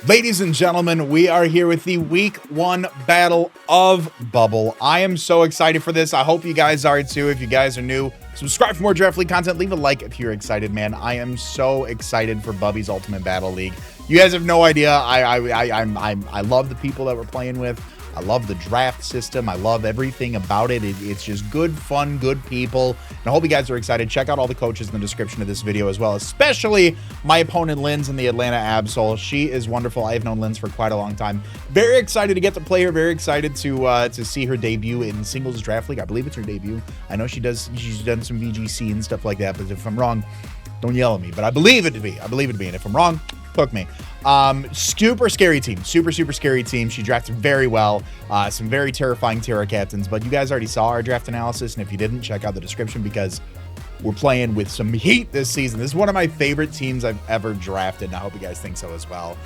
Ladies and gentlemen, we are here with the week 1 battle of Bubble. I am so excited for this. I hope you guys are too. If you guys are new, subscribe for more Draft League content. Leave a like if you're excited, man. I am so excited for Bubby's Ultimate Battle League. You guys have no idea. I love the people that we're playing with. I love the draft system. I love everything about it. It's just good, fun, good people. And I hope you guys are excited. Check out all the coaches in the description of this video as well, especially my opponent, Linz, in the Atlanta Absol. She is wonderful. I have known Linz for quite a long time. Very excited to get to play her. Very excited to see her debut in singles draft league. I believe it's her debut. I know she's done some VGC and stuff like that, but if I'm wrong, don't yell at me. But I believe it to be. And if I'm wrong, cook me. Super scary team. Super scary team. She drafted very well. Some very terrifying Terra captains, but you guys already saw our draft analysis, and if you didn't, check out the description because we're playing with some heat this season. This is one of my favorite teams I've ever drafted, and I hope you guys think so as well.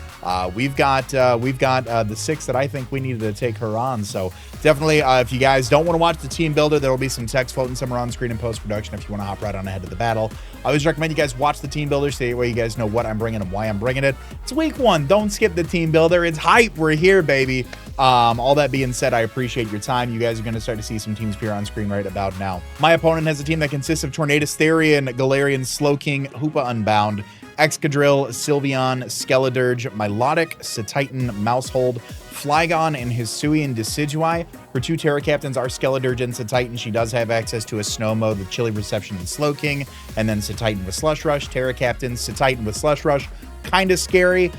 We've got the 6 that I think we needed to take her on. So definitely, if you guys don't want to watch the team builder, there will be some text floating somewhere on screen in post-production if you want to hop right on ahead of the battle. I always recommend you guys watch the team builder so that way you guys know what I'm bringing and why I'm bringing it. It's week 1. Don't skip the team builder. It's hype. We're here, baby. All that being said, I appreciate your time. You guys are going to start to see some teams appear on screen right about now. My opponent has a team that consists of Tornadus, Therian, Galarian, Slowking, Hoopa Unbound, Excadrill, Sylveon, Skeledirge, Milotic, Cetitan, Mousehold, Flygon, and Hisuian Decidueye. Her 2 Terra Captains are Skeledirge and Cetitan. She does have access to a Snow Mode with Chilly Reception and Slowking, and then Cetitan with Slush Rush. Terra Captains, Cetitan with Slush Rush. Kind of scary.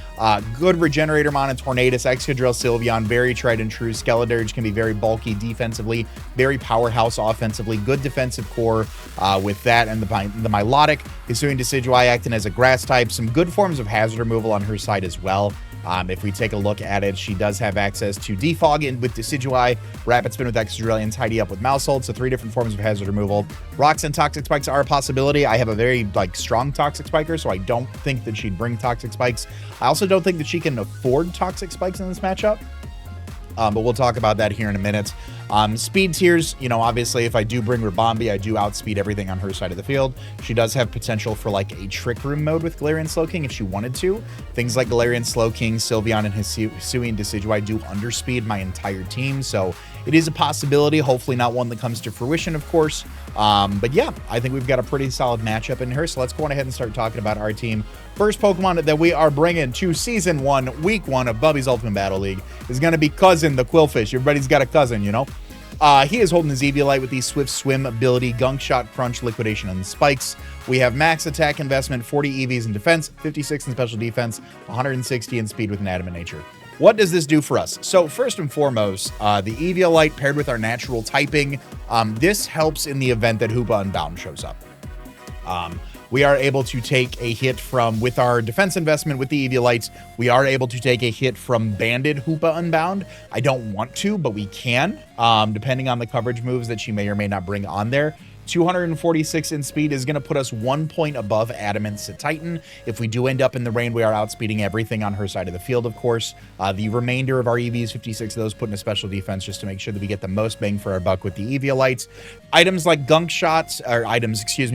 Good Regenerator Mon and Tornadus, Excadrill, Sylveon, very tried and true. Skeledirge can be very bulky defensively, very powerhouse offensively, good defensive core with that, and the Milotic, Hisuian Decidueye acting as a grass type. Some good forms of hazard removal on her side as well. If we take a look at it, she does have access to Defog with Decidueye, Rapid Spin with Excadrill, and Tidy Up with Mousehold, so 3 different forms of hazard removal. Rocks and Toxic Spikes are a possibility. I have a very strong Toxic Spiker, so I don't think that she'd bring Toxic Spikes. I also don't think that she can afford Toxic Spikes in this matchup. But we'll talk about that here in a minute. Speed tiers, you know, obviously if I do bring Ribombee, I do outspeed everything on her side of the field. She does have potential for like a Trick Room mode with Galarian Slowking if she wanted to. Things like Galarian Slowking, Sylveon, and Hisuian Decidueye do underspeed my entire team, so it is a possibility. Hopefully not one that comes to fruition, of course. But yeah, I think we've got a pretty solid matchup in her, so let's go on ahead and start talking about our team. First Pokemon that we are bringing to Season 1, Week 1 of Bubby's Ultimate Battle League is going to be Cousin, the Quillfish. Everybody's got a cousin, you know? He is holding his Eviolite with the Swift Swim ability, Gunk Shot, Crunch, Liquidation, and Spikes. We have max attack investment, 40 EVs in defense, 56 in special defense, 160 in speed with an Adamant Nature. What does this do for us? So first and foremost, the Eviolite paired with our natural typing, this helps in the event that Hoopa Unbound shows up. We are able to take a hit from, with our defense investment with the Eviolites, we are able to take a hit from Banded Hoopa Unbound. I don't want to, but we can, depending on the coverage moves that she may or may not bring on there. 246 in speed is going to put us 1 point above Adamant Cetitan. If we do end up in the rain, we are outspeeding everything on her side of the field, of course. The remainder of our EVs, 56 of those, put in a special defense just to make sure that we get the most bang for our buck with the Eviolites. Items like Gunk Shots, or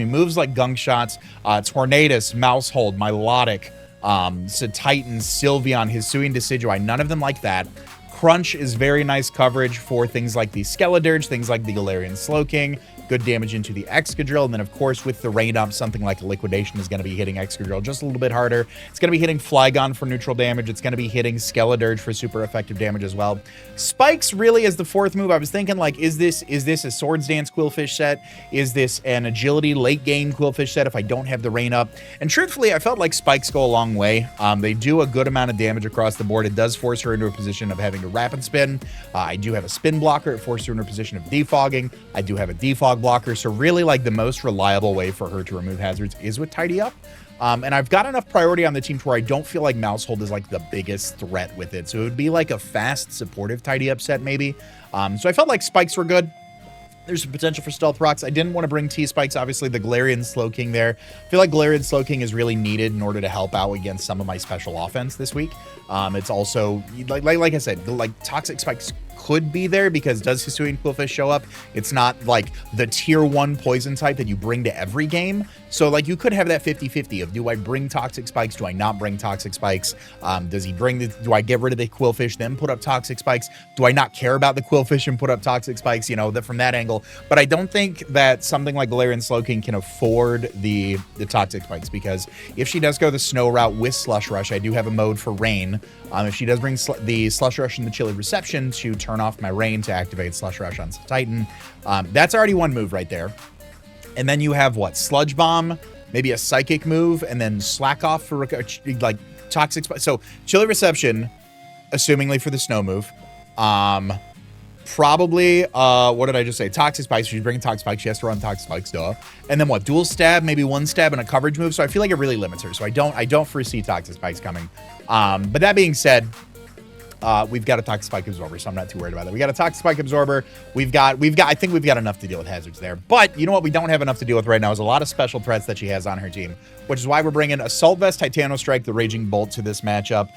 moves like Gunk Shots, Tornadus, Mousehold, Milotic, Cetitan, Sylveon, Hisuian Decidueye, none of them like that. Crunch is very nice coverage for things like the Skeledirge, things like the Galarian Slowking, good damage into the Excadrill, and then of course with the rain up, something like a Liquidation is going to be hitting Excadrill just a little bit harder. It's going to be hitting Flygon for neutral damage. It's going to be hitting Skeledirge for super effective damage as well. Spikes really is the 4th move. I was thinking, like, is this a Swords Dance Quillfish set? Is this an Agility late game Quillfish set if I don't have the rain up? And truthfully, I felt like Spikes go a long way. They do a good amount of damage across the board. It does force her into a position of having a Rapid Spin. I do have a Spin blocker. It forces her into a position of defogging. I do have a defog blocker, so really like the most reliable way for her to remove hazards is with Tidy Up. And I've got enough priority on the team to where I don't feel like Mousehold is like the biggest threat with it. So it would be like a fast, supportive Tidy Up set maybe. So I felt like Spikes were good. There's some potential for Stealth Rocks. I didn't want to bring T-Spikes, obviously the Galarian Slowking there. I feel like Galarian Slowking is really needed in order to help out against some of my special offense this week. It's also, like I said, like Toxic Spikes could be there because does Hisuian Quillfish show up? It's not like the tier 1 poison type that you bring to every game. So like you could have that 50-50 of do I bring Toxic Spikes? Do I not bring Toxic Spikes? Does he bring the, do I get rid of the Quillfish, then put up Toxic Spikes? Do I not care about the Quillfish and put up Toxic Spikes? You know, from that angle. But I don't think that something like Galarian Slowking can afford the Toxic Spikes, because if she does go the Snow route with Slush Rush, I do have a mode for Rain. If she does bring the Slush Rush and the Chilly Reception to turn off my Rain to activate Slush Rush on Titan, that's already one move right there. And then you have what? Sludge Bomb, maybe a Psychic move, and then Slack Off for like Toxic Spikes. So Chilly Reception, assumingly for the Snow move. Probably, what did I just say? Toxic Spikes. She's bringing Toxic Spikes. She has to run Toxic Spikes, duh. And then what? Dual Stab, maybe one stab and a coverage move. So I feel like it really limits her. So I don't foresee Toxic Spikes coming. But that being said, we've got a Toxic Spike Absorber, so I'm not too worried about that. We got a Toxic Spike Absorber. I think we've got enough to deal with hazards there. But you know what we don't have enough to deal with right now is a lot of special threats that she has on her team, which is why we're bringing Assault Vest, Titano Strike, the Raging Bolt to this matchup.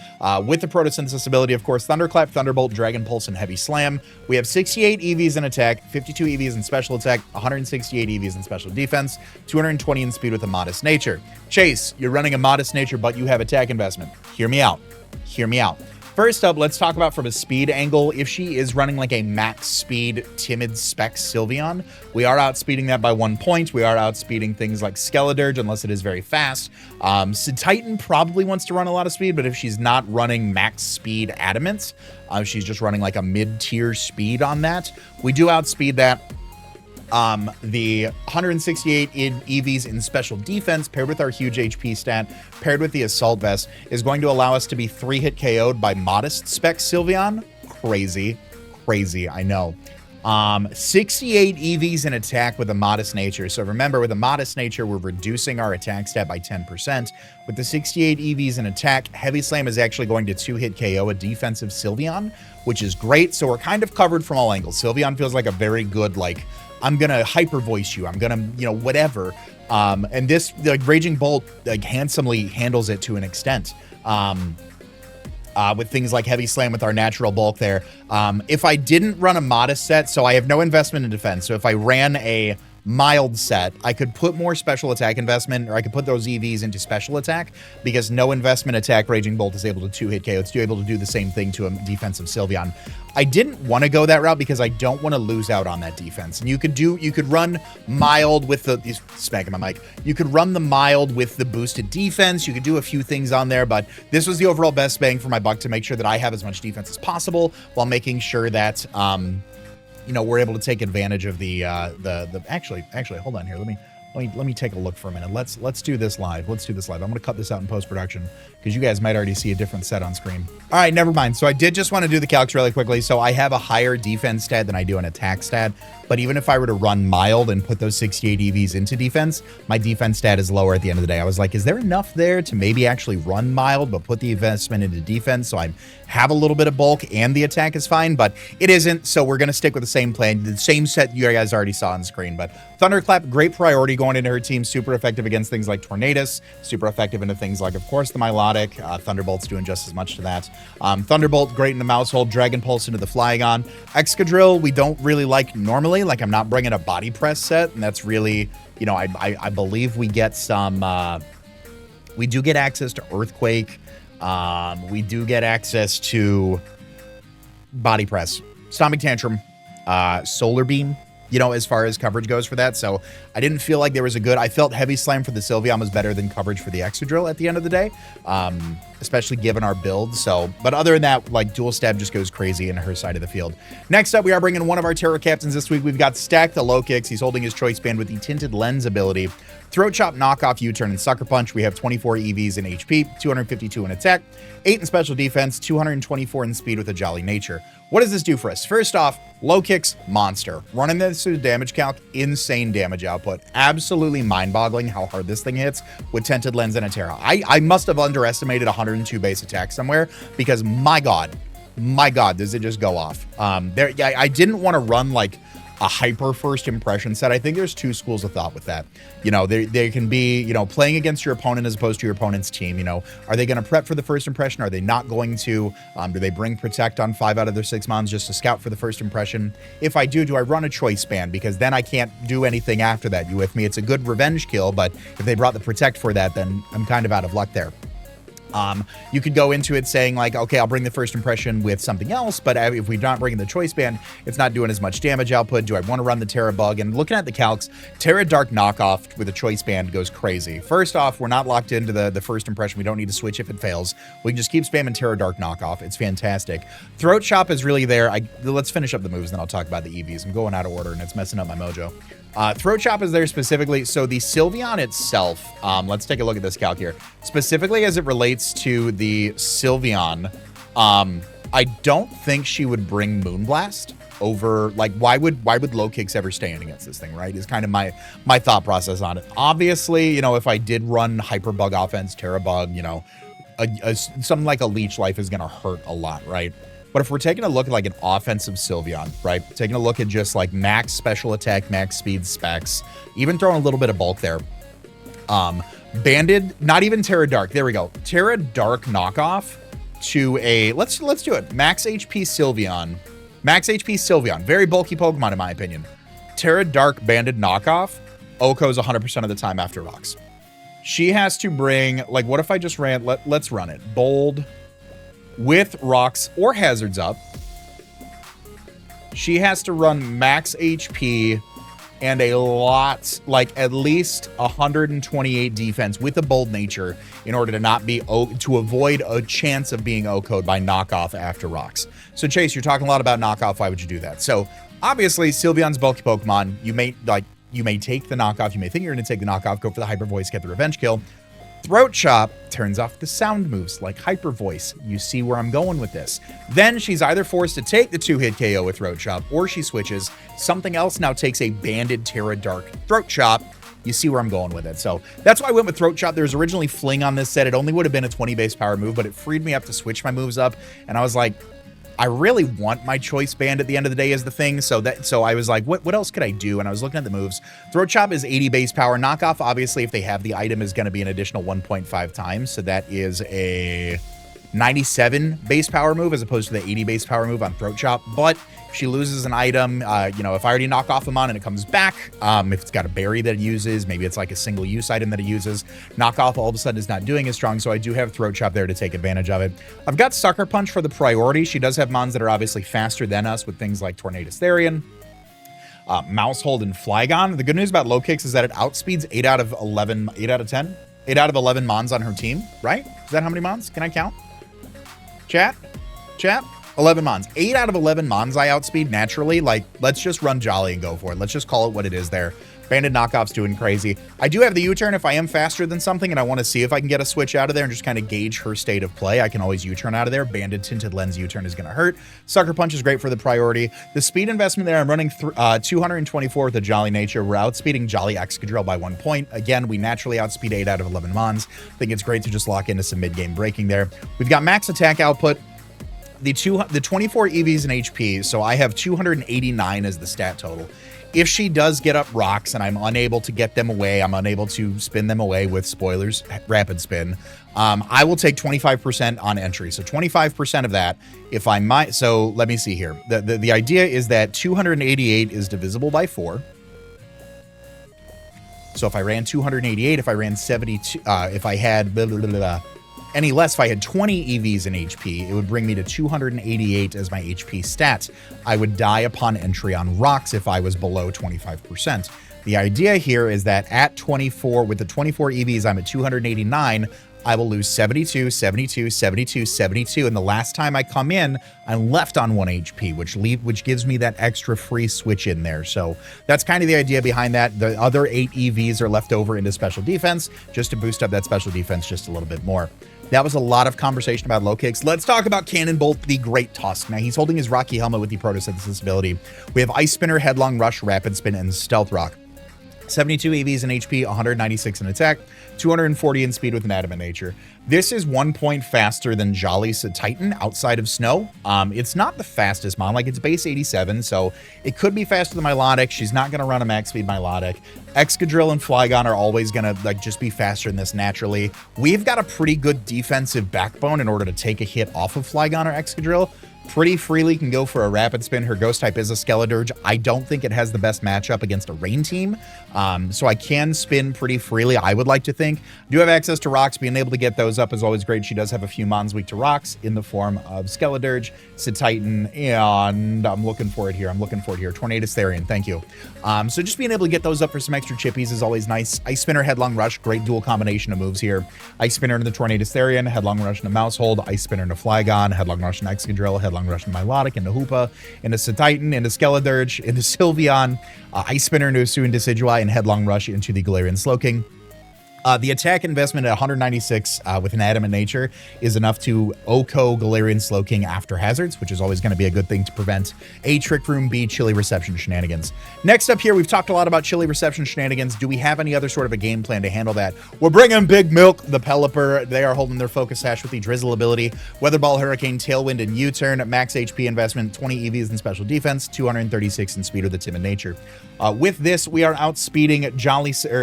With the Photosynthesis ability, of course, Thunderclap, Thunderbolt, Dragon Pulse, and Heavy Slam. We have 68 EVs in attack, 52 EVs in special attack, 168 EVs in special defense, 220 in speed with a Modest Nature. Chase, you're running a Modest Nature, but you have attack investment. Hear me out. Hear me out. First up, let's talk about from a speed angle. If she is running like a max speed Timid Spec Sylveon, we are outspeeding that by 1 point. We are outspeeding things like Skeledirge unless it is very fast. So Titan probably wants to run a lot of speed, but if she's not running max speed Adamant, she's just running like a mid-tier speed on that, we do outspeed that. The 168 in EVs in special defense paired with our huge HP stat, paired with the Assault Vest, is going to allow us to be 3-hit KO'd by Modest Spec Sylveon. Crazy, I know. 68 EVs in attack with a Modest Nature. So remember, with a Modest Nature, we're reducing our attack stat by 10%. With the 68 EVs in attack, Heavy Slam is actually going to 2-hit KO a defensive Sylveon, which is great. So we're kind of covered from all angles. Sylveon feels like a very good, like, I'm gonna hyper voice you. I'm gonna, you know, whatever. And this, like, Raging Bolt, like, handsomely handles it to an extent. With things like Heavy Slam with our natural bulk there. If I didn't run a Modest set, so I have no investment in defense. So if I ran a mild set, I could put more special attack investment, or I could put those EVs into special attack, because no investment attack Raging Bolt is able to 2-hit KO. It's able to do the same thing to a defensive Sylveon. I didn't want to go that route because I don't want to lose out on that defense. And you could run mild with the, smacking my mic. You could run the mild with the boosted defense. You could do a few things on there, but this was the overall best bang for my buck to make sure that I have as much defense as possible while making sure that, you know, we're able to take advantage of the actually, hold on here. Let me take a look for a minute. Let's do this live. I'm going to cut this out in post-production because you guys might already see a different set on screen. All right, never mind. So I did just want to do the calcs really quickly. So I have a higher defense stat than I do an attack stat. But even if I were to run mild and put those 68 EVs into defense, my defense stat is lower at the end of the day. I was like, is there enough there to maybe actually run mild, but put the investment into defense so I have a little bit of bulk and the attack is fine? But it isn't, so we're going to stick with the same plan, the same set you guys already saw on screen. But Thunderclap, great priority going into her team, super effective against things like Tornadus, super effective into things like, of course, the Milotic. Thunderbolt's doing just as much to that. Thunderbolt, great in the Mousehold. Dragon Pulse into the Flygon. Excadrill, we don't really like normally. Like, I'm not bringing a body press set, and that's really, you know, I believe we get some, we do get access to Earthquake. We do get access to body press, Stomping Tantrum, Solar Beam, you know, as far as coverage goes for that. So I didn't feel like there was a good, I felt Heavy Slam for the Sylveon was better than coverage for the Excadrill at the end of the day, especially given our build. So, but other than that, like, Dual Stab just goes crazy in her side of the field. Next up, we are bringing one of our Terror Captains this week. We've got Stack the Low Kicks. He's holding his Choice Band with the Tinted Lens ability. Throat Chop, Knockoff, U-Turn, and Sucker Punch. We have 24 EVs in HP, 252 in attack, 8 in special defense, 224 in speed with a Jolly Nature. What does this do for us? First off, Low Kicks, monster. Running this through damage calc, insane damage output. Absolutely mind-boggling how hard this thing hits with Tinted Lens and a Terra. I must have underestimated 102 base attack somewhere, because my God, does it just go off. I didn't want to run like a hyper first impression set. I think there's two schools of thought with that. You know, they can be, you know, playing against your opponent as opposed to your opponent's team. You know, are they going to prep for the first impression? Are they not going to? Do they bring Protect on 5 out of their 6 mons just to scout for the first impression? If I do I run a choice band? Because then I can't do anything after that. You with me? It's a good revenge kill, but if they brought the Protect for that, then I'm kind of out of luck there. You could go into it saying like, okay, I'll bring the first impression with something else, but if we're not bringing the choice band, it's not doing as much damage output. Do I want to run the Terra Bug? And looking at the calcs, Terra Dark knockoff with a choice band goes crazy. First off, we're not locked into the first impression. We don't need to switch if it fails. We can just keep spamming Terra Dark knockoff. It's fantastic. Throat Chop is really there. Let's finish up the moves, and then I'll talk about the EVs. I'm going out of order, and it's messing up my mojo. Throat Chop is there specifically. So the Sylveon itself, let's take a look at this calc here. Specifically as it relates to the Sylveon, I don't think she would bring Moonblast over, like, why would low kicks ever stand against this thing, right? Is kind of my thought process on it. Obviously, you know, if I did run Hyper Bug offense, Terra Bug, you know, something like a Leech Life is going to hurt a lot, right? But if we're taking a look at like an offensive Sylveon, right? Taking a look at just like max special attack, max speed specs, even throwing a little bit of bulk there. Banded, not even Terra Dark. There we go. Terra Dark knockoff to a, let's do it. Max HP Sylveon. Max HP Sylveon. Very bulky Pokemon in my opinion. Terra Dark banded knockoff. Oko's 100% of the time after rocks. She has to bring, like, what if I just ran, let's run it. Bold. With rocks or hazards up, she has to run max HP and a lot, like at least 128 defense with a bold nature in order to not be, to avoid a chance of being O-code by knockoff after rocks. So Chase, you're talking a lot about knockoff. Why would you do that? So obviously Sylveon's bulky Pokemon. You may take the knockoff. You may think you're going to take the knockoff, go for the hyper voice, get the revenge kill. Throat Chop turns off the sound moves like Hyper Voice. You see where I'm going with this. Then she's either forced to take the 2-hit KO with Throat Chop, or she switches. Something else now takes a banded Terra Dark Throat Chop. You see where I'm going with it. So that's why I went with Throat Chop. There was originally Fling on this set. It only would have been a 20 base power move, but it freed me up to switch my moves up. And I was like, I really want my choice band at the end of the day as the thing. So I was like, what else could I do? And I was looking at the moves. Throat Chop is 80 base power. Knockoff, obviously, if they have the item, is going to be an additional 1.5 times. So that is a 97 base power move as opposed to the 80 base power move on Throat Chop. But if she loses an item, you know, if I already knock off a mon and it comes back, if it's got a berry that it uses, maybe it's like a single use item that it uses, knockoff all of a sudden is not doing as strong. So I do have Throat Chop there to take advantage of it. I've got Sucker Punch for the priority. She does have mons that are obviously faster than us with things like Tornadus Therian, Mouse Hold, and Flygon. The good news about low kicks is that it outspeeds 8 out of 11, 8 out of 10, 8 out of 11 mons on her team, right? Is that how many mons? Can I count? Chat? 11 mons. 8 out of 11 mons I outspeed naturally. Like, let's just run Jolly and go for it. Let's just call it what it is there. Banded knockoff's doing crazy. I do have the U-turn if I am faster than something and I want to see if I can get a switch out of there and just kind of gauge her state of play. I can always U-turn out of there. Banded Tinted Lens U-turn is going to hurt. Sucker Punch is great for the priority. The speed investment there, I'm running 224 with the Jolly nature. We're outspeeding Jolly Excadrill by 1 point. Again, we naturally outspeed 8 out of 11 mons. I think it's great to just lock into some mid-game breaking there. We've got max attack output. The 24 EVs and HP, so I have 289 as the stat total. If she does get up rocks and I'm unable to get them away, I'm unable to spin them away with spoilers, rapid spin, I will take 25% on entry. So 25% of that, if I might. So let me see here. The idea is that 288 is divisible by 4. So if I ran 288, if I ran 72, if I had any less, if I had 20 EVs in HP, it would bring me to 288 as my HP stat. I would die upon entry on rocks if I was below 25%. The idea here is that at 24, with the 24 EVs, I'm at 289. I will lose 72, 72, 72, 72. And the last time I come in, I'm left on 1 HP, which gives me that extra free switch in there. So that's kind of the idea behind that. The other 8 EVs are left over into special defense just to boost up that special defense just a little bit more. That was a lot of conversation about low kicks. Let's talk about Cannonbolt, the Great Tusk. Now, he's holding his Rocky helmet with the Photosynthesis ability. We have Ice Spinner, Headlong Rush, Rapid Spin, and Stealth Rock. 72 EVs in HP, 196 in attack, 240 in speed with an adamant nature. This is 1 point faster than Jolly's Titan outside of Snow. It's not the fastest mon, like it's base 87, so it could be faster than Milotic. She's not going to run a max speed Milotic. Excadrill and Flygon are always going to like just be faster than this naturally. We've got a pretty good defensive backbone in order to take a hit off of Flygon or Excadrill. Pretty freely can go for a rapid spin. Her ghost type is a Skeledirge. I don't think it has the best matchup against a rain team. So I can spin pretty freely, I would like to think. Do have access to rocks. Being able to get those up is always great. She does have a few mons weak to rocks in the form of Skeledirge, Titan, and I'm looking for it here. Tornadus Therian, thank you. So just being able to get those up for some extra chippies is always nice. Ice Spinner, Headlong Rush, great dual combination of moves here. Ice Spinner into the Tornadus Therian, Headlong Rush into Mousehold, Ice Spinner into Flygon, Headlong Rush into Excadrill, Headlong Rush into Milotic, into Hoopa, into Titan, into Skeledirge, into Sylveon, Ice Spinner into Hisuian Decidueye, and Headlong Rush into the Galarian Slowking. The attack investment at 196 with an adamant nature is enough to OHKO Galarian Slowking after hazards, which is always going to be a good thing to prevent A, Trick Room, B, Chilly Reception shenanigans. Next up here, we've talked a lot about Chilly Reception shenanigans. Do we have any other sort of a game plan to handle that? We're bringing Big Milk, the Pelipper. They are holding their Focus Sash with the Drizzle ability. Weather Ball, Hurricane, Tailwind, and U-Turn. Max HP investment, 20 EVs in special defense, 236 in speed with a timid nature. With this, we are outspeeding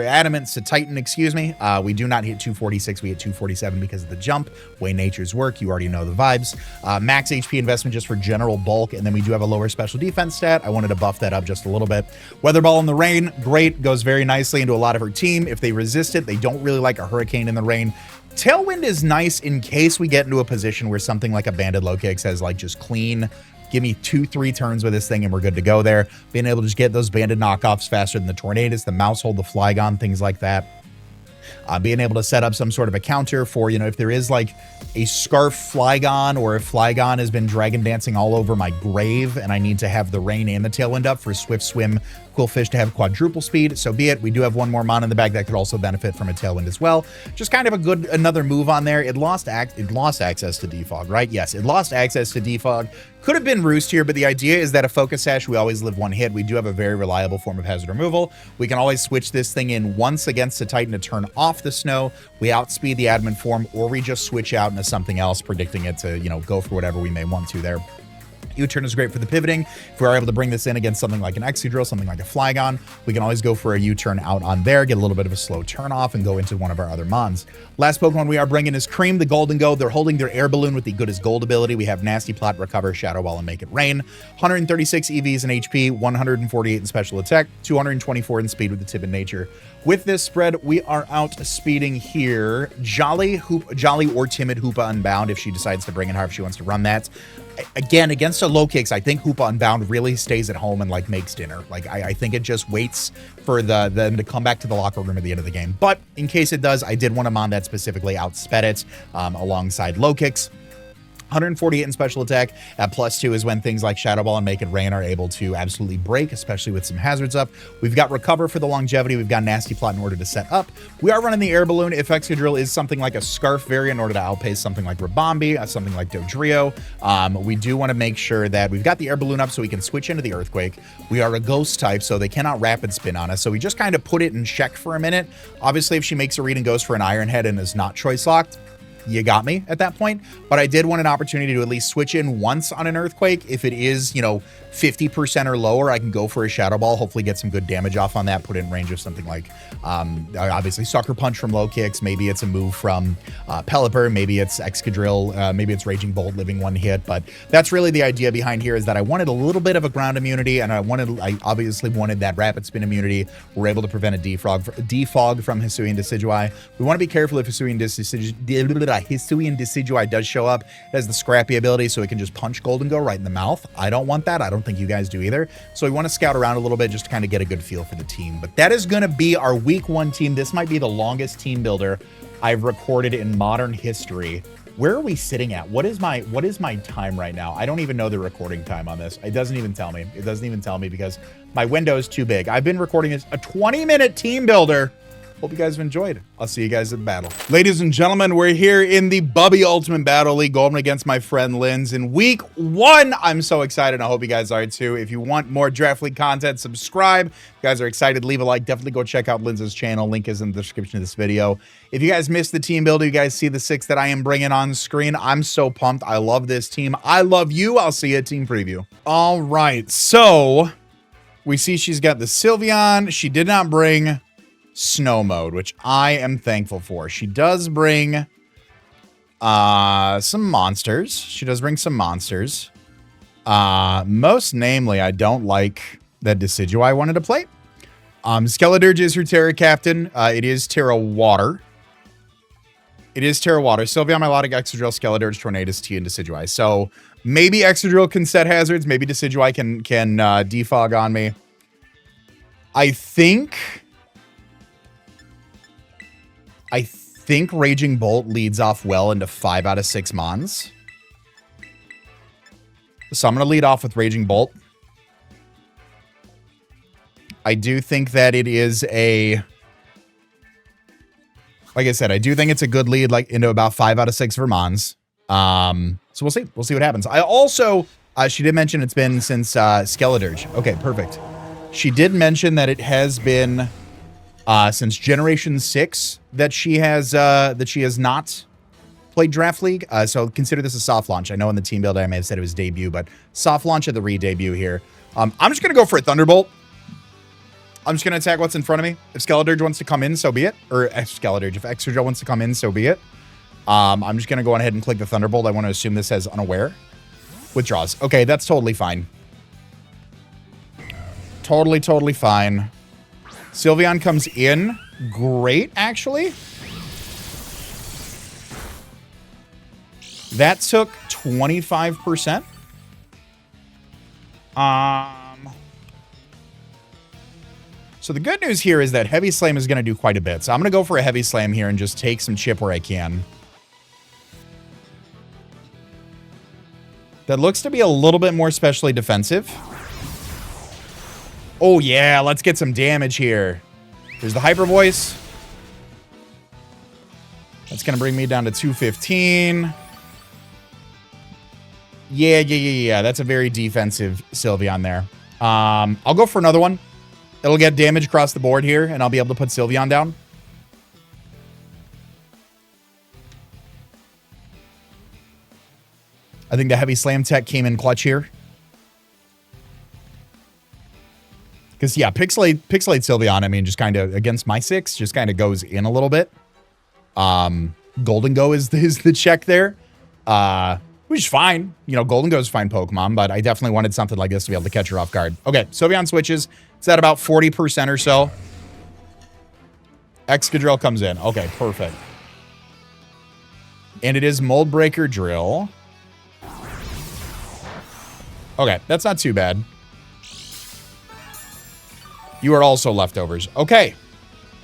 Adamant Titan, excuse me. We do not hit 246, we hit 247 because of the jump. Way natures work, you already know the vibes. Max HP investment just for general bulk, and then we do have a lower special defense stat. I wanted to buff that up just a little bit. Weather Ball in the rain, great, goes very nicely into a lot of her team. If they resist it, they don't really like a Hurricane in the rain. Tailwind is nice in case we get into a position where something like a Banded Low-Kick says like just clean, give me 2-3 turns with this thing and we're good to go there. Being able to just get those banded knockoffs faster than the Tornadus, the Mousehold, the Flygon, things like that. Being able to set up some sort of a counter for, you know, if there is like a Scarf Flygon, or if Flygon has been dragon dancing all over my grave and I need to have the Rain and the Tailwind up for Swift Swim, Quillfish to have quadruple speed, so be it. We do have one more mon in the bag that could also benefit from a Tailwind as well. Just kind of a good, another move on there. It lost access to Defog, right? Yes, it lost access to Defog. Could have been Roost here, but the idea is that a Focus Sash, we always live one hit. We do have a very reliable form of hazard removal. We can always switch this thing in once against a Titan to turn off the Snow. We outspeed the admin form, or we just switch out into something else, predicting it to, you know, go for whatever we may want to there. U-turn is great for the pivoting. If we're able to bring this in against something like an Excadrill, something like a Flygon, we can always go for a U-turn out on there, get a little bit of a slow turn off, and go into one of our other mons. Last Pokemon we are bringing is Cream, the Golden Go. They're holding their Air Balloon with the Good as Gold ability. We have Nasty Plot, Recover, Shadow Ball, and Make It Rain. 136 EVs in HP, 148 in special attack, 224 in speed with the timid nature. With this spread, we are out speeding here. Jolly or Timid Hoopa Unbound if she decides to bring in her, if she wants to run that. Again, against a low kicks, I think Hoopa Unbound really stays at home and like makes dinner. Like I think it just waits for them to come back to the locker room at the end of the game. But in case it does, I did want to mon that specifically, outsped it alongside low kicks. 148 in special attack at +2 is when things like Shadow Ball and Make It Rain are able to absolutely break, especially with some hazards up. We've got Recover for the longevity. We've got Nasty Plot in order to set up. We are running the Air Balloon if Excadrill is something like a Scarf variant in order to outpace something like Rabombi, something like Dodrio. We do want to make sure that we've got the Air Balloon up so we can switch into the Earthquake. We are a Ghost type, so they cannot Rapid Spin on us. So we just kind of put it in check for a minute. Obviously, if she makes a read and goes for an Iron Head and is not choice locked, you got me at that point. But I did want an opportunity to at least switch in once on an Earthquake. If it is, you know, 50% or lower, I can go for a Shadow Ball, hopefully get some good damage off on that, put it in range of something like, obviously, Sucker Punch from low kicks. Maybe it's a move from Pelipper. Maybe it's Excadrill. Maybe it's Raging Bolt, living one hit. But that's really the idea behind here, is that I wanted a little bit of a ground immunity, and I obviously wanted that rapid spin immunity. We're able to prevent a defog from Hisuian Decidueye. We want to be careful if Hisuian Decidueye does show up. It has the Scrappy ability, so it can just punch Golden Go right in the mouth. I don't want that. I don't think you guys do either. So we want to scout around a little bit just to kind of get a good feel for the team. But that is going to be our week 1 team. This might be the longest team builder I've recorded in modern history. Where are we sitting at? What is my time right now? I don't even know the recording time on this. It doesn't even tell me. It doesn't even tell me because my window is too big. I've been recording this a 20-minute team builder Hope you guys have enjoyed. I'll see you guys at battle. Ladies and gentlemen, we're here in the BUBL Ultimate Battle League going against my friend Linz in week 1. I'm so excited. I hope you guys are too. If you want more Draft League content, subscribe. If you guys are excited, leave a like. Definitely go check out Linz's channel. Link is in the description of this video. If you guys missed the team builder, you guys see the 6 that I am bringing on screen. I'm so pumped. I love this team. I love you. I'll see you at team preview. All right. So we see she's got the Sylveon. She did not bring snow mode, which I am thankful for. She does bring some monsters. She does bring some monsters. Most namely, I don't like that Decidueye I wanted to play. Skeledirge is her Terra Captain. It is Terra Water. It is Terra Water. Sylveon, Milotic, Excadrill, Skeledirge, Tornadus, T, and Decidueye. So maybe Excadrill can set hazards. Maybe Decidueye can defog on me. I think Raging Bolt leads off well into 5 out of 6 Mons. So I'm going to lead off with Raging Bolt. I do think that it is a... Like I said, I do think it's a good lead, like into about 5 out of 6 for Mons. So we'll see. We'll see what happens. I also... she did mention it's been since Skeledirge. Okay, perfect. She did mention that it has been... since Generation 6 that she has not played Draft League. So consider this a soft launch. I know in the team build I may have said it was debut, but soft launch at the re-debut here. I'm just going to go for a Thunderbolt. I'm just going to attack what's in front of me. If Skeledirge wants to come in, so be it. Or Skeledirge, if Excadrill wants to come in, so be it. I'm just going to go ahead and click the Thunderbolt. I want to assume this has Unaware. Withdraws. Okay, that's totally fine. Totally fine. Sylveon comes in. Great, actually. That took 25%. So the good news here is that Heavy Slam is going to do quite a bit. So I'm going to go for a Heavy Slam here and just take some chip where I can. That looks to be a little bit more specially defensive. Oh, yeah, let's get some damage here. There's the Hyper Voice. That's going to bring me down to 215. Yeah. That's a very defensive Sylveon there. I'll go for another one. It'll get damage across the board here, and I'll be able to put Sylveon down. I think the Heavy Slam tech came in clutch here. Because, yeah, Pixelate Sylveon, I mean, just kind of, against my 6, just kind of goes in a little bit. Golden Go is the check there. Which is fine. You know, Golden Go is fine Pokemon, but I definitely wanted something like this to be able to catch her off guard. Okay, Sylveon switches. It's at about 40% or so. Excadrill comes in. Okay, perfect. And it is Mold Breaker Drill. Okay, that's not too bad. You are also leftovers. Okay.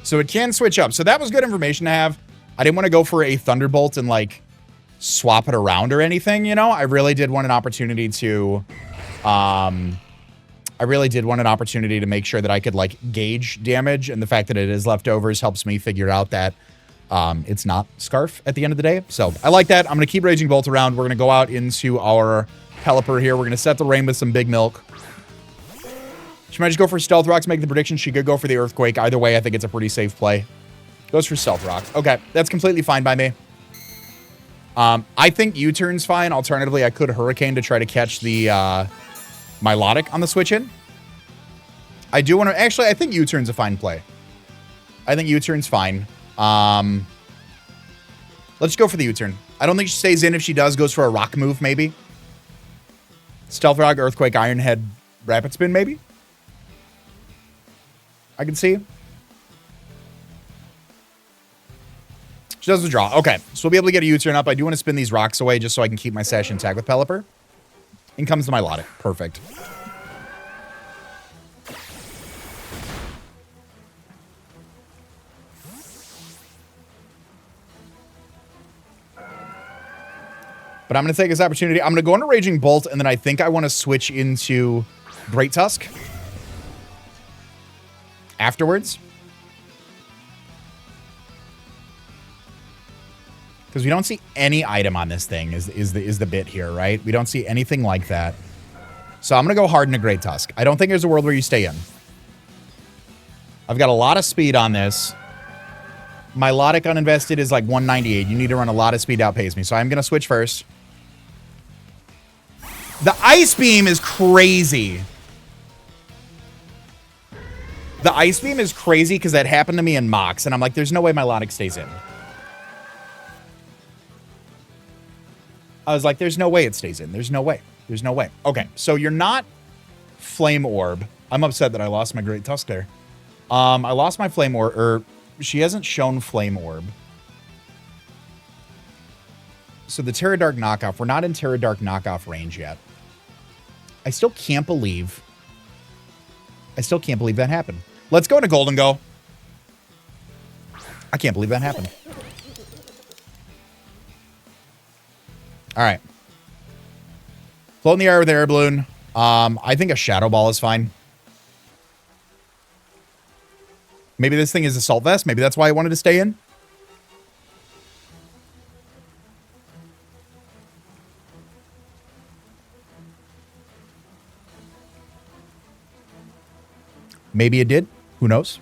So it can switch up. So that was good information to have. I didn't want to go for a Thunderbolt and, like, swap it around or anything, you know? I really did want an opportunity to... I really did want an opportunity to make sure that I could, like, gauge damage. And the fact that it is leftovers helps me figure out that it's not Scarf at the end of the day. So I like that. I'm going to keep Raging Bolt around. We're going to go out into our Pelipper here. We're going to set the rain with some Big Milk. She might just go for Stealth Rock to make the prediction. She could go for the Earthquake. Either way, I think it's a pretty safe play. Goes for Stealth Rock. Okay, that's completely fine by me. I think U-turn's fine. Alternatively, I could Hurricane to try to catch the Milotic on the switch in. I do want to... Actually, I think U-turn's a fine play. I think U-turn's fine. Let's go for the U-turn. I don't think she stays in. If she does, goes for a Rock move, maybe. Stealth Rock, Earthquake, Iron Head, Rapid Spin, maybe? I can see. She does the draw. Okay, so we'll be able to get a U-turn up. I do want to spin these rocks away just so I can keep my Sash intact with Pelipper. In comes the Milotic. Perfect. But I'm going to take this opportunity. I'm going to go into Raging Bolt, and then I think I want to switch into Great Tusk afterwards. Because we don't see any item on this thing is the bit here, right? We don't see anything like that. So I'm going to go hard in a Great Tusk. I don't think there's a world where you stay in. I've got a lot of speed on this. My Milotic uninvested is like 198. You need to run a lot of speed to outpace me. So I'm going to switch first. The Ice Beam is crazy. The Ice Beam is crazy because that happened to me in Mox. And I'm like, there's no way my Milotic stays in. I was like, there's no way it stays in. There's no way. There's no way. Okay, so you're not Flame Orb. I'm upset that I lost my Great Tusk there. I lost my Flame Orb, or she hasn't shown Flame Orb. So the Terra Dark knockoff, we're not in Terra Dark knockoff range yet. I still can't believe that happened. Let's go into Golden Go. I can't believe that happened. All right. Float in the air with air balloon. I think a Shadow Ball is fine. Maybe this thing is Assault Vest. Maybe that's why I wanted to stay in. Maybe it did. Who knows?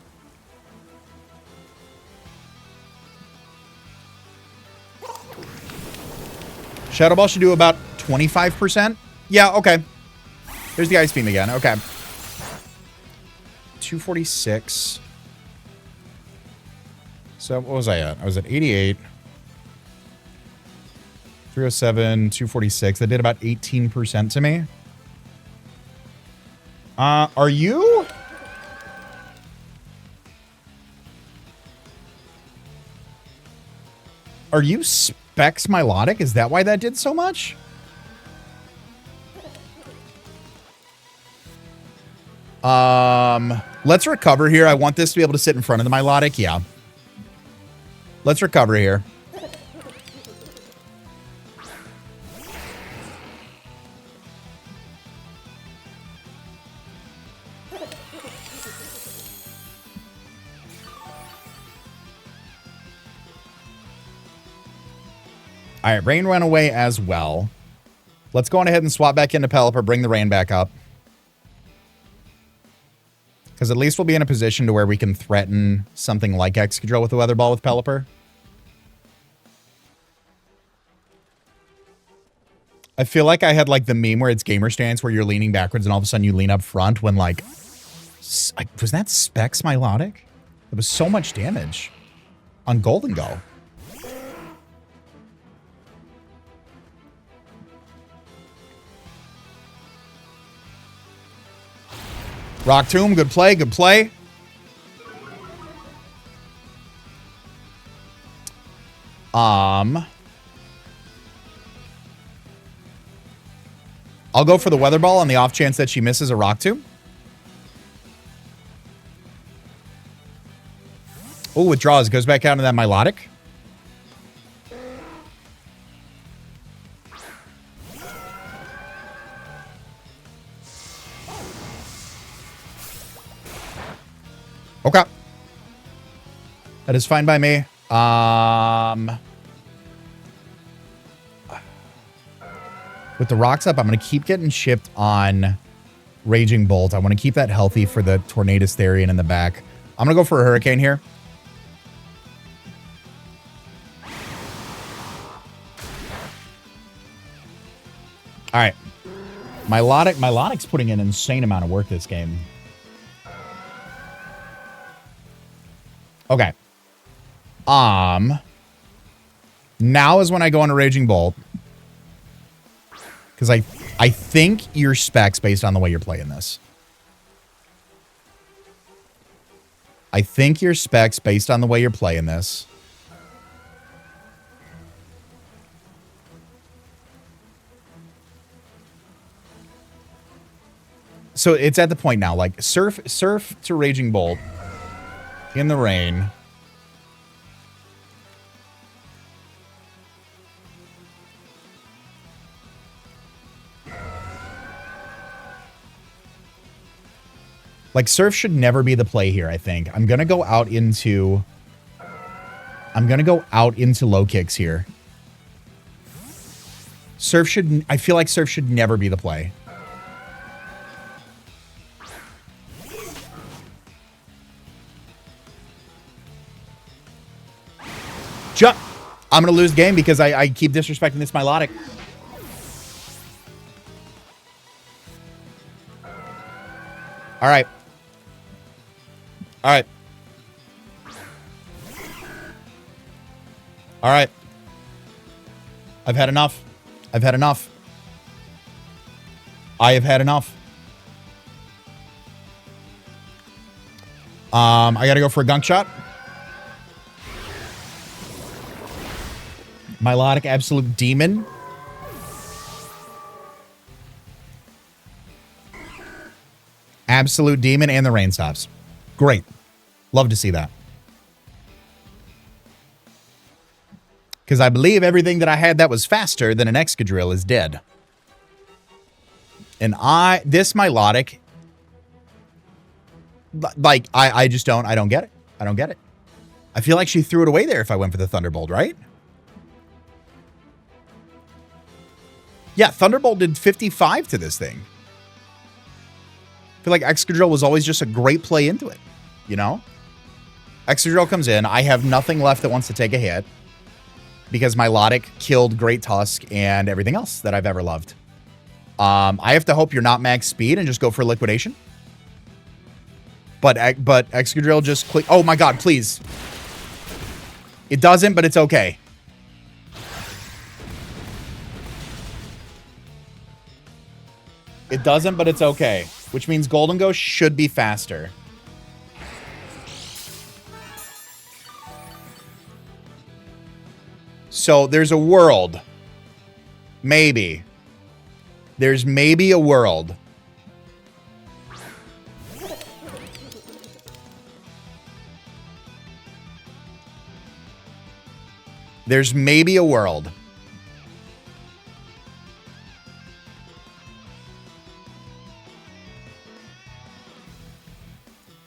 Shadow Ball should do about 25%. Yeah, okay. There's the Ice Beam again. Okay. 246. So what was I at? I was at 88. 307, 246. That did about 18% to me. Are you? Are you Specs Milotic? Is that why that did so much? Let's recover here. I want this to be able to sit in front of the Milotic. Yeah. Let's recover here. All right, Rain ran away as well. Let's go on ahead and swap back into Pelipper, bring the Rain back up. Because at least we'll be in a position to where we can threaten something like Excadrill with the Weather Ball with Pelipper. I feel like I had like the meme where it's gamer stance where you're leaning backwards and all of a sudden you lean up front when like... Was that Specs Milotic? It was so much damage on Golden Go. Rock Tomb, good play, good play. I'll go for the Weather Ball on the off chance that she misses a Rock Tomb. Oh, withdraws. Goes back out into that Milotic. Okay. That is fine by me. With the rocks up, I'm going to keep getting chipped on Raging Bolt. I want to keep that healthy for the Tornadus Therian in the back. I'm going to go for a Hurricane here. All right. Milotic's putting an insane amount of work this game. Okay. Now is when I go into Raging Bolt. Because I think you're Specs based on the way you're playing this. I think you're Specs based on the way you're playing this. So it's at the point now, like surf to Raging Bolt in the rain. Like, Surf should never be the play here, I think. I'm going to go out into low kicks here. Surf should, I feel like Surf should never be the play. Jump. I'm going to lose the game because I keep disrespecting this Milotic. All right. All right. All right. I've had enough. I've had enough. I have had enough. I got to go for a gunk shot. Milotic Absolute Demon. Absolute Demon and the rain stops. Great. Love to see that. Because I believe everything that I had that was faster than an Excadrill is dead. And this Milotic, like, I just don't get it. I don't get it. I feel like she threw it away there if I went for the Thunderbolt, right? Yeah, Thunderbolt did 55 to this thing. I feel like Excadrill was always just a great play into it, you know? Excadrill comes in. I have nothing left that wants to take a hit because Milotic killed Great Tusk and everything else that I've ever loved. I have to hope you're not max speed and just go for liquidation. But Excadrill just click. Oh my god, please. It doesn't, but it's okay. It doesn't, but it's okay. Which means Golden Ghost should be faster. So there's a world. Maybe. There's maybe a world. There's maybe a world.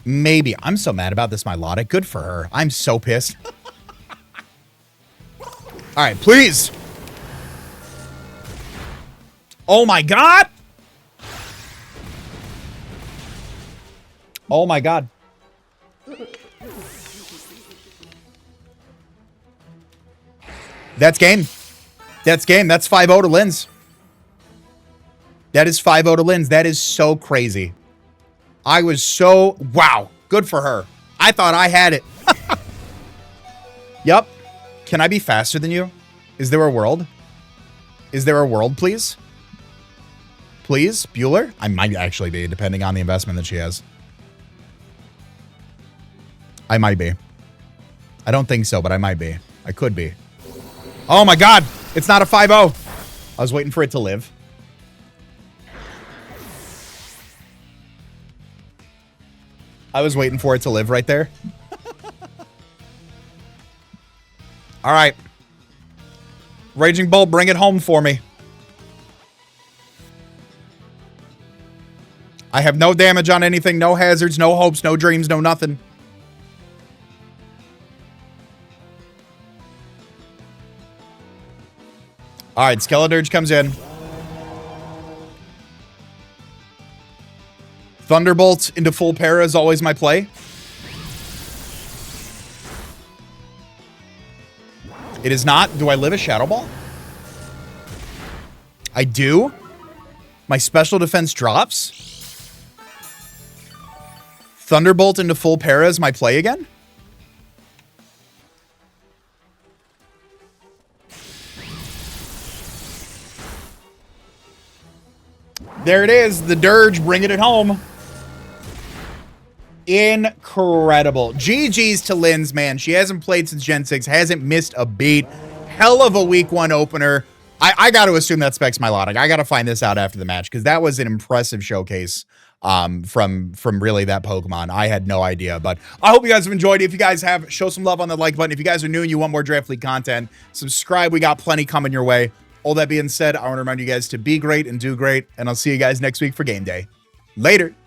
Maybe. I'm so mad about this Milotic. Good for her. I'm so pissed. All right, please. Oh my god. Oh my god. That's game. That's game. That's 5-0 to Linz. That is 5-0 to Linz. That is so crazy. I was so... Wow. Good for her. I thought I had it. Yep. Can I be faster than you? Is there a world? Is there a world, please? Please? Bueller? I might actually be, depending on the investment that she has. I might be. I don't think so, but I might be. I could be. Oh my god! It's not a 5-0. I was waiting for it to live. I was waiting for it to live right there. All right. Raging Bull, bring it home for me. I have no damage on anything, no hazards, no hopes, no dreams, no nothing. All right, Skeledirge comes in. Thunderbolt into full para is always my play. It is not. Do I live a Shadow Ball? I do. My special defense drops. Thunderbolt into full para is my play again. There it is. The Dirge bringing it home. Incredible. GG's to Linz, man. She hasn't played since Gen 6. Hasn't missed a beat. Hell of a week 1 opener. I got to assume that specs Milotic. I got to find this out after the match because that was an impressive showcase from really that Pokemon. I had no idea, but I hope you guys have enjoyed it. If you guys have, show some love on the like button. If you guys are new and you want more Draft League content, subscribe. We got plenty coming your way. All that being said, I want to remind you guys to be great and do great, and I'll see you guys next week for game day. Later.